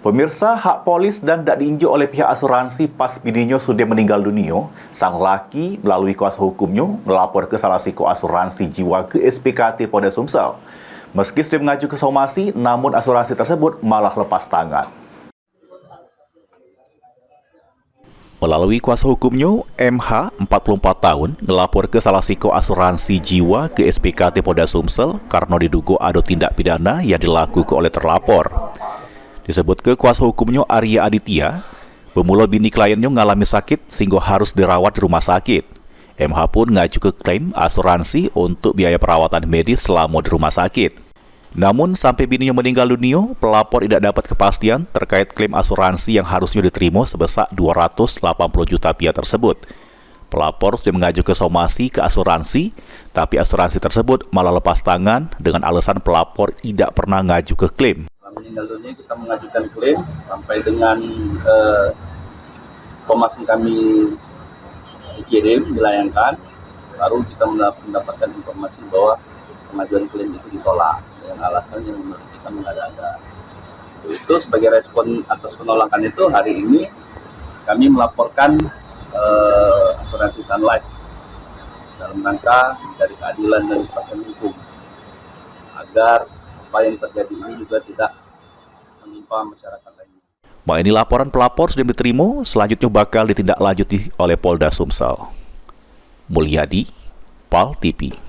Pemirsa, hak polis dan tak diinjak oleh pihak asuransi pas bininya sudah meninggal dunia, sang laki melalui kuasa hukumnya melapor ke salah satu asuransi jiwa ke SPKT Polda Sumsel. Meski sudah mengaju ke somasi, namun asuransi tersebut malah lepas tangan. Melalui kuasa hukumnya, MH, 44 tahun, melapor ke salah satu asuransi jiwa ke SPKT Polda Sumsel karena diduga ada tindak pidana yang dilakukan oleh terlapor. Disebut ke kuasa hukumnya Arya Aditya, bermula bini kliennya mengalami sakit sehingga harus dirawat di rumah sakit. MH pun ngaju ke klaim asuransi untuk biaya perawatan medis selama di rumah sakit. Namun sampai bininya meninggal dunia, pelapor tidak dapat kepastian terkait klaim asuransi yang harusnya diterima sebesar 280 juta rupiah tersebut. Pelapor sudah mengaju ke somasi ke asuransi, tapi asuransi tersebut malah lepas tangan dengan alasan pelapor tidak pernah ngaju ke klaim. Meninggal dunia kita mengajukan klaim sampai dengan somasi kami dikirim, dilayangkan, baru kita mendapatkan informasi bahwa pengajuan klaim itu ditolak dengan alasan yang menurut kita mengada-ada. Itu sebagai respon atas penolakan itu, hari ini kami melaporkan asuransi Sun Life dalam rangka mencari keadilan dan kepastian hukum agar apa yang terjadi ini juga tidak menimpa masyarakat lainnya. Ini laporan pelapor sudah diterima, selanjutnya bakal ditindaklanjuti oleh Polda Sumsel. Mulyadi, PAL TV.